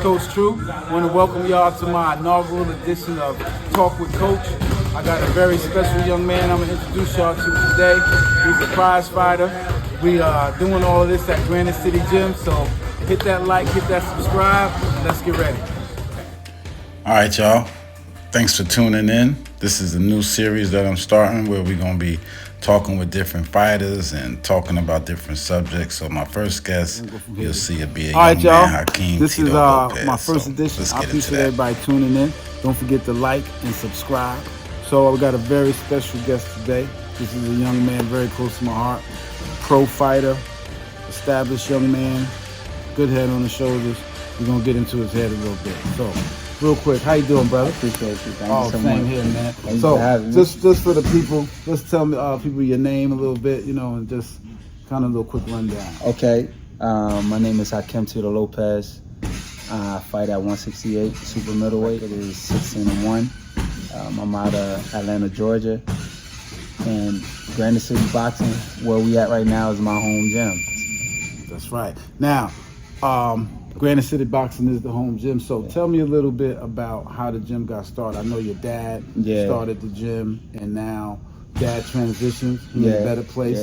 Coach True. I want to welcome y'all to my inaugural edition of Talk with Coach. I got a very special young man I'm going to introduce y'all to today. He's a prize fighter. We are doing all of this at Granite City Gym, so hit that like, hit that subscribe, and let's get ready. All right, y'all. Thanks for tuning in. This is a new series that I'm starting where we're going to be talking with different fighters and talking about different subjects. So my first guest, you'll see it be a young man, Hakim Tito Lopez. My first edition. I appreciate everybody tuning in. Don't forget to like and subscribe. So we got a very special guest today. This is a young man very close to my heart. Pro fighter, established young man, good head on the shoulders. We're going to get into his head a little bit. So, real quick, how you doing, brother? Appreciate you. Thank you so same much. here, man. Thanks so, for having me. just for the people, just tell me people your name a little bit, and just kind of a little quick rundown. Okay. My name is Hakim Tito Lopez. I fight at 168 super middleweight. It is 16-1. I'm out of Atlanta, Georgia, and Granite City Boxing, where we at right now, is my home gym. That's right. Now, Granite City Boxing is the home gym. So tell me a little bit about how the gym got started. I know your dad started the gym, and now dad transitioned. He's in a better place,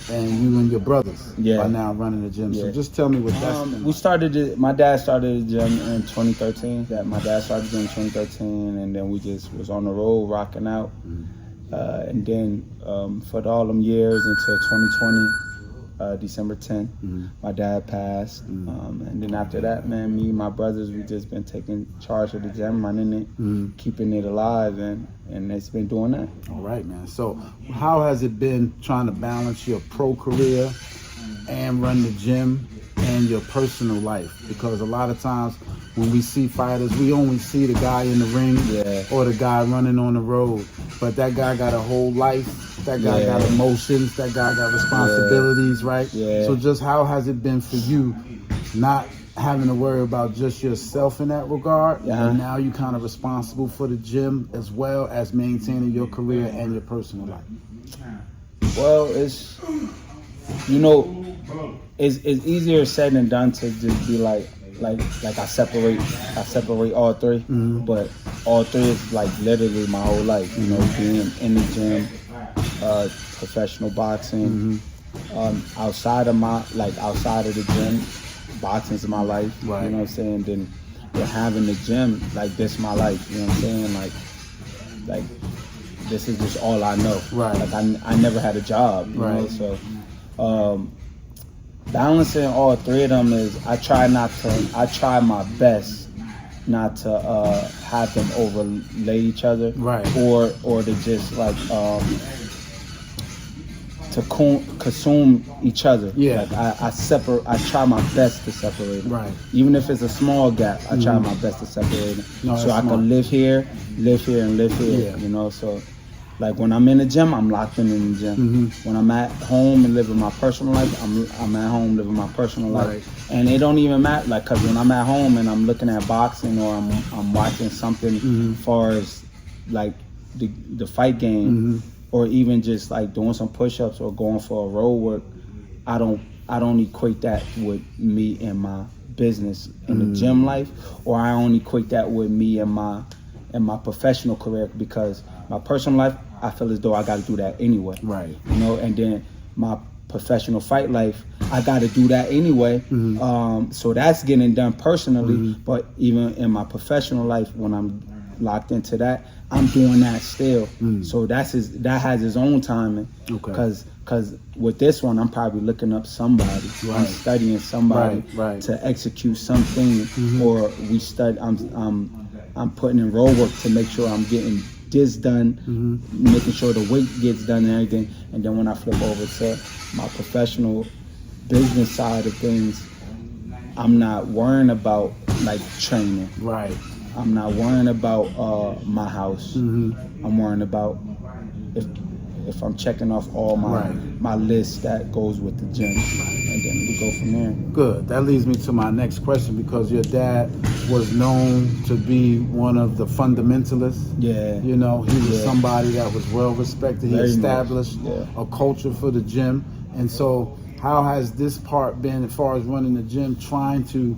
and you and your brothers are now running the gym. So just tell me what that's been. We started it. My dad started the gym in 2013. My dad started the gym in 2013, and then we just was on the road rocking out. And then for all them years until 2020, December 10th, my dad passed. And then after that, man, me and my brothers, we just been taking charge of the gym, running it, keeping it alive, and it's been doing that. All right, man. So how has it been trying to balance your pro career and run the gym and your personal life? Because a lot of times when we see fighters, we only see the guy in the ring or the guy running on the road. But that guy got a whole life. That guy got emotions. That guy got responsibilities, right? So just how has it been for you not having to worry about just yourself in that regard? And now you're kind of responsible for the gym as well as maintaining your career and your personal life. Well, it's easier said than done to just be like I separate all three, but all three is like literally my whole life. Being in the gym, professional boxing, outside of the gym, boxing is my life. You know what I'm saying? Then having the gym, like this my life. You know what I'm saying? Like this is just all I know. Like I never had a job. You know? So balancing all three of them is I try my best not to have them overlay each other, or to just like to consume each other. Like I try my best to separate them. Even if it's a small gap, I try my best to separate them, so I can live here, and live here. So like when I'm in the gym, I'm locked in the gym. When I'm at home and living my personal life, I'm at home living my personal life. And it don't even matter, like, cause when I'm at home and I'm looking at boxing or I'm watching something as far as like the fight game, or even just like doing some push-ups or going for a road work, I don't equate that with me and my business in the gym life, or I don't equate that with me and my professional career, because my personal life, I feel as though I got to do that anyway. And then my professional fight life, I got to do that anyway. So that's getting done personally, but even in my professional life, when I'm locked into that, I'm doing that still. So that has its own timing. Because with this one, I'm probably looking up somebody. I'm studying somebody to execute something, or I'm putting in road work to make sure I'm getting this done, making sure the weight gets done and everything. And then when I flip over to my professional business side of things, I'm not worrying about like training. I'm not worrying about my house. I'm worrying about if I'm checking off all my list that goes with the gym, and then we go from there. Good. That leads me to my next question, because your dad was known to be one of the fundamentalists. He was somebody that was well respected. He established a culture for the gym. And so how has this part been, as far as running the gym, trying to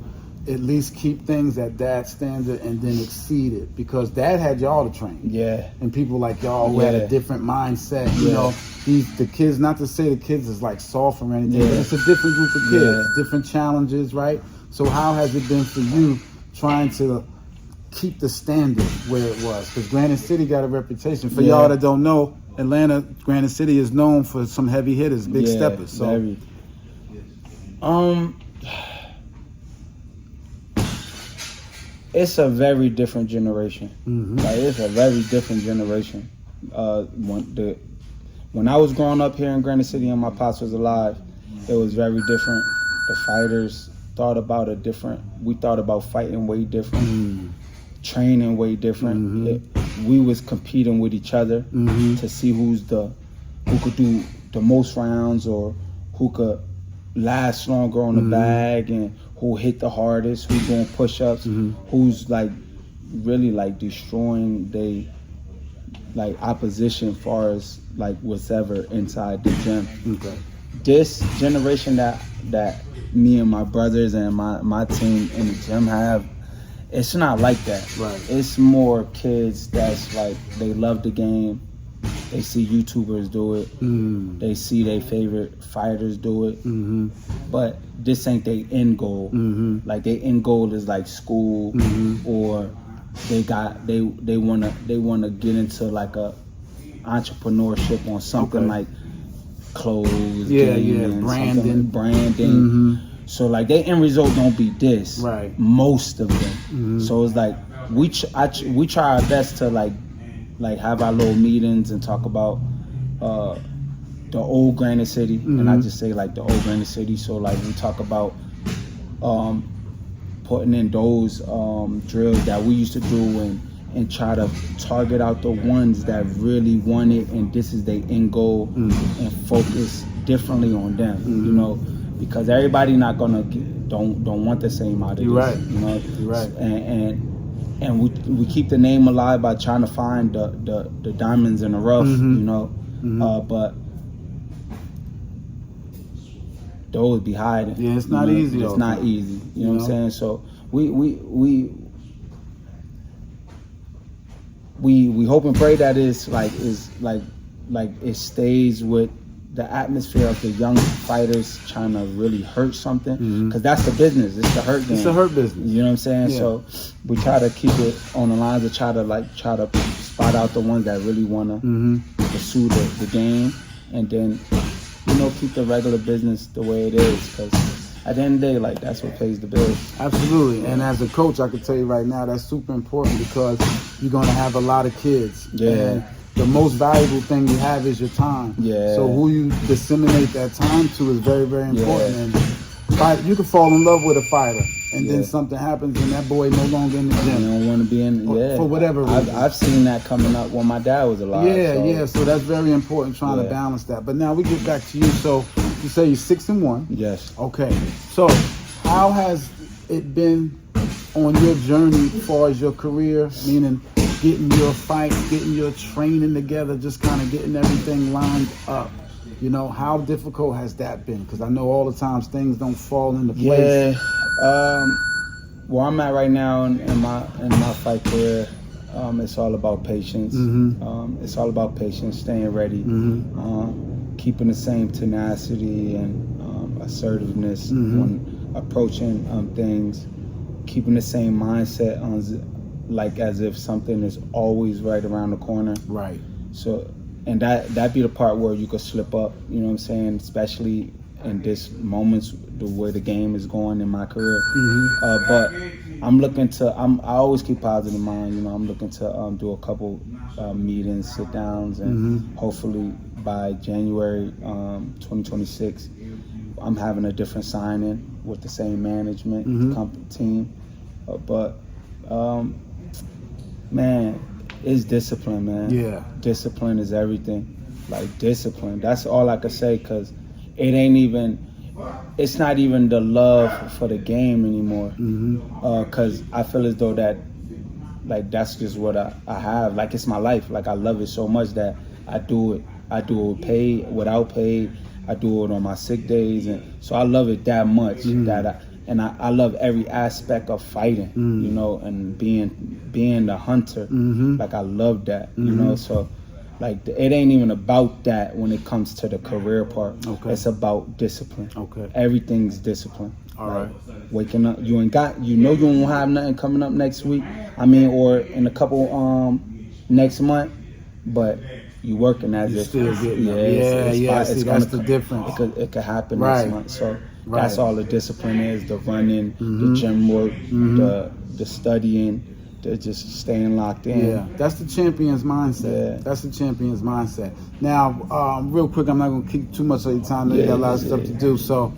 at least keep things at Dad's standard and then exceed it, because Dad had y'all to train. Yeah. And people like y'all who had a different mindset. You know, the kids, not to say the kids is like soft or anything, but it's a different group of kids, different challenges, right? So how has it been for you trying to keep the standard where it was? Because Granite City got a reputation. For y'all that don't know, Atlanta, Granite City is known for some heavy hitters, big steppers. So very. It's a very different generation. Like, it's a very different generation. When I was growing up here in Granite City and my pops was alive, it was very different. The fighters thought about it different. We thought about fighting way different, training way different. We was competing with each other to see who could do the most rounds, or who could last longer on the bag, and who hit the hardest, who's doing push-ups, who's like really like destroying they like opposition as far as like what's ever inside the gym. This generation that me and my brothers and my team in the gym have, it's not like that. Right. It's more kids that's like, they love the game. They see YouTubers do it. They see their favorite fighters do it. But this ain't their end goal. Like, their end goal is like school, or they wanna get into like a entrepreneurship on something like clothes, branding. So like, their end result don't be this. Right. Most of them. So it's like we try our best to like have our little meetings and talk about the old Granite City, and I just say like the old Granite City. So like, we talk about putting in those drills that we used to do, and try to target out the ones that really want it, and this is their end goal, and focus differently on them. You know, because everybody not gonna don't want the same out of this. You know, you're right. And we keep the name alive by trying to find the diamonds in the rough, you know. But those be hiding. Yeah, it's not easy. It's not easy. You know what I'm saying? So we hope and pray that is like it stays with the atmosphere of the young fighters trying to really hurt something, because that's the business. It's the hurt game. It's the hurt business. You know what I'm saying? Yeah. So we try to keep it on the lines of try to spot out the ones that really want to pursue the game, and then, you know, keep the regular business the way it is, because at the end of the day, like, that's what pays the bills. Absolutely. And as a coach, I can tell you right now, that's super important, because you're going to have a lot of kids. And the most valuable thing you have is your time. So who you disseminate that time to is very, very important. And you can fall in love with a fighter, and then something happens and that boy no longer in the gym. You don't want to be in, for whatever reason. I've seen that coming up when my dad was alive. So that's very important, trying to balance that. But now we get back to you. So you say you're 6-1. Yes. Okay. So how has it been on your journey as far as your career, meaning getting your fights, getting your training together, just kind of getting everything lined up? You know, how difficult has that been? Because I know all the times things don't fall into place. Where I'm at right now in my fight career, it's all about patience. It's all about patience, staying ready, keeping the same tenacity and assertiveness when approaching things, keeping the same mindset on, like, as if something is always right around the corner. Right. So, and that be the part where you could slip up, you know what I'm saying, especially in this moments, the way the game is going in my career. But I'm looking to, I always keep positive mind, you know. I'm looking to do a couple meetings, sit downs, and hopefully by January 2026, I'm having a different signing with the same management team. But man, it's discipline, man. Yeah. Discipline is everything. Like, discipline. That's all I could say, because it ain't even, it's not even the love for the game anymore. Because I feel as though that, like, that's just what I have. Like, it's my life. Like, I love it so much that I do it. I do it paid, without pay. I do it on my sick days. And so I love it that much and I love every aspect of fighting, you know, and being the hunter. Like I love that, you know. So like it ain't even about that when it comes to the career part. Okay. It's about discipline. Okay. Everything's discipline. All right. Waking up, you won't have nothing coming up next week. I mean, or in a couple next month, but you working as You if still getting see, that's the difference. It could happen Right. next month. So Right. that's all the discipline is: the running, the gym work, the studying, the just staying locked in. Yeah, that's the champion's mindset. Yeah. That's the champion's mindset. Now, real quick, I'm not going to keep too much of your time. You got a lot of stuff to do. So,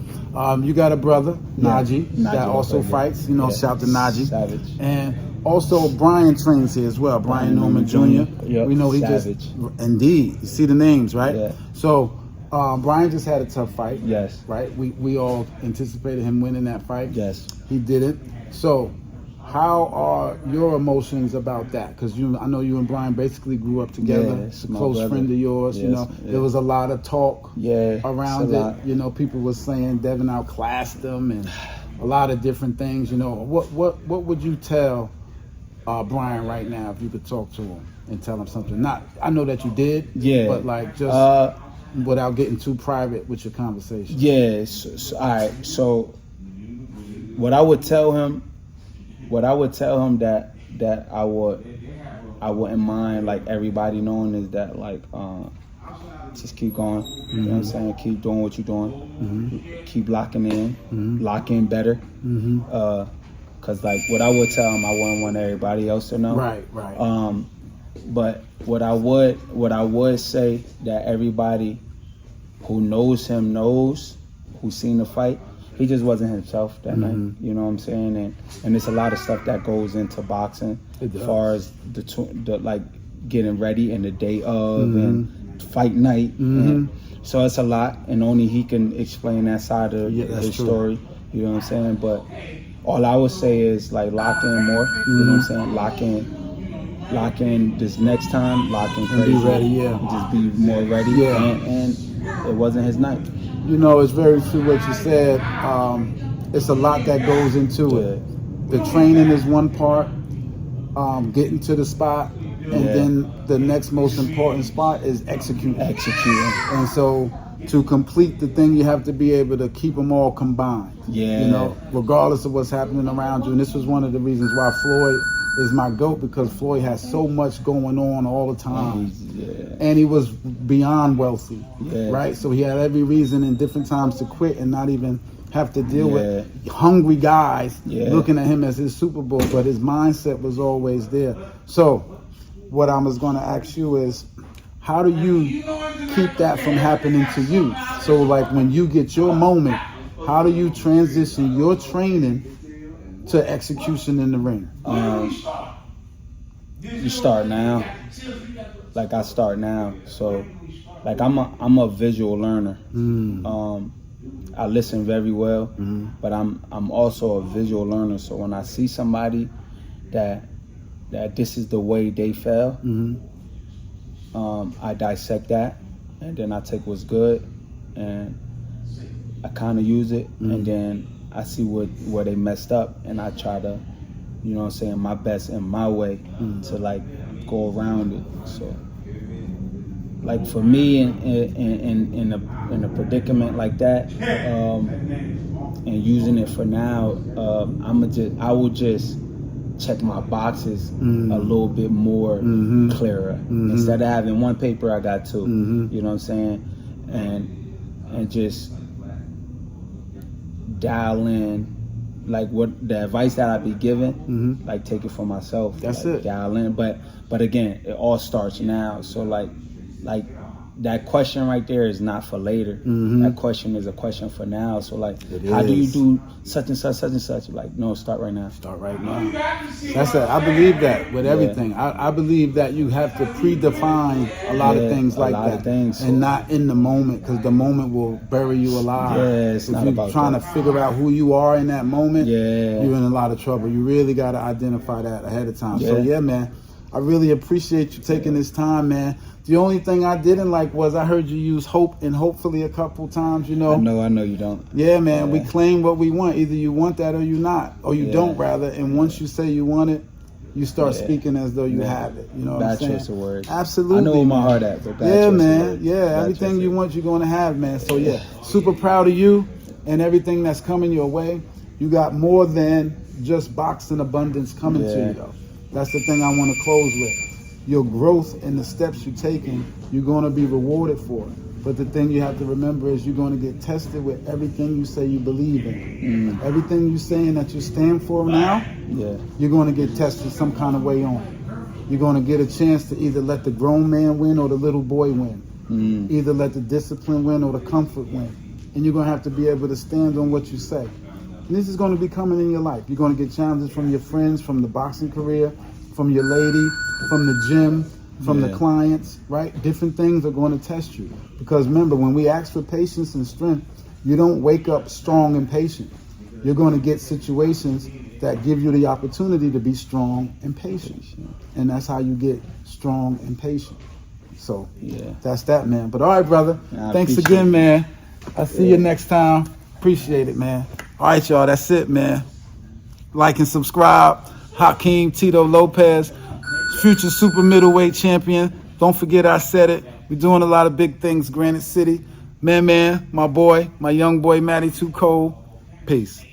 you got a brother, Najee, that also fights. You know, shout to Najee. Savage. And also, Brian trains here as well. Brian Norman Jr. Yep. We know he Savage. indeed. You see the names, right? Yeah. So, Brian just had a tough fight. Yes. Right? We all anticipated him winning that fight. Yes. He didn't. So, how are your emotions about that? Because I know you and Brian basically grew up together. Yeah, It's a my close brother. friend of yours. Yes, You know, yeah. there was a lot of talk Yeah. around it's a it. lot. You know, people were saying Devin outclassed him and a lot of different things. You know, what would you tell Brian right now if you could talk to him and tell him something? Not, I know that you did. Yeah. But like just without getting too private with your conversation. Yeah. So, all right. So, what I would tell him that I wouldn't mind like everybody knowing is that like just keep going. You know what I'm saying? Keep doing what you're doing. Keep locking in. Lock in better. Cause like what I would tell him, I wouldn't want everybody else to know. Right. But what I would say that everybody who knows him knows, who's seen the fight, he just wasn't himself that night. You know what I'm saying? And there's a lot of stuff that goes into boxing as far as the like getting ready and the day of and fight night. And so it's a lot, and only he can explain that side of his story. You know what I'm saying? But all I would say is like lock in more. You know what I'm saying? Lock in this next time. Lock in crazy. And be ready, Just be more ready. Yeah. And it wasn't his night. You know, it's very true what you said. It's a lot that goes into it. The training is one part, getting to the spot, and then the next most important spot is executing. And so to complete the thing, you have to be able to keep them all combined. Yeah. You know, regardless of what's happening around you. And this was one of the reasons why Floyd is my GOAT, because Floyd has so much going on all the time. And he was beyond wealthy, right? So he had every reason in different times to quit and not even have to deal with hungry guys looking at him as his Super Bowl, but his mindset was always there. So what I was going to ask you is, how do you keep that from happening to you? So like when you get your moment, how do you transition your training to execution in the ring? You start now. Like I start now. So like I'm a visual learner. I listen very well, but I'm also a visual learner. So when I see somebody that this is the way they fell, I dissect that, and then I take what's good and I kind of use it, and then I see where they messed up, and I try to, you know what I'm saying, my best in my way to like go around it. So like for me in a predicament like that, and using it for now, I would just check my boxes a little bit more clearer. Instead of having one paper, I got two. You know what I'm saying? And just dial in like what the advice that I be given, like take it for myself. That's like, it. Dial in, but again, it all starts now. So like that question right there is not for later. That question is a question for now. So like, how do you do such and such? Like, no, start right now. Start right now. That's it. I believe that with everything. I believe that you have to predefine a lot of things like that, and not in the moment, because the moment will bury you alive. It's if not you're about trying that. to figure out who you are in that moment, Yeah. you're in a lot of trouble. You really got to identify that ahead of time. So Yeah. yeah, man. I really appreciate you taking this time, man. The only thing I didn't like was I heard you use hope and hopefully a couple times, you know. I know you don't. Yeah, man, we claim what we want. Either you want that or you not, or you don't rather. And once you say you want it, you start speaking as though you have it. You know what I'm saying? Bad choice of words. Absolutely. I know where my heart at, but bad choice man. of words. Yeah, Bad everything you want, you're going to have, man. So, super proud of you and everything that's coming your way. You got more than just boxing abundance coming to you, though. That's the thing I want to close with. Your growth and the steps you're taking, you're going to be rewarded for it. But the thing you have to remember is you're going to get tested with everything you say you believe in. Everything you're saying that you stand for now, you're going to get tested some kind of way on. You're going to get a chance to either let the grown man win or the little boy win. Either let the discipline win or the comfort win. And you're going to have to be able to stand on what you say. And this is going to be coming in your life. You're going to get challenges from your friends, from the boxing career, from your lady, from the gym, from the clients, right? Different things are going to test you. Because remember, when we ask for patience and strength, you don't wake up strong and patient. You're going to get situations that give you the opportunity to be strong and patient. And that's how you get strong and patient. So that's that, man. But all right, brother. Thanks again, man. I'll see you next time. Appreciate it, man. All right, y'all. That's it, man. Like and subscribe. Hakim Tito Lopez, future super middleweight champion. Don't forget I said it. We're doing a lot of big things, Granite City. Man, my boy, my young boy, Matty Too Cold. Peace.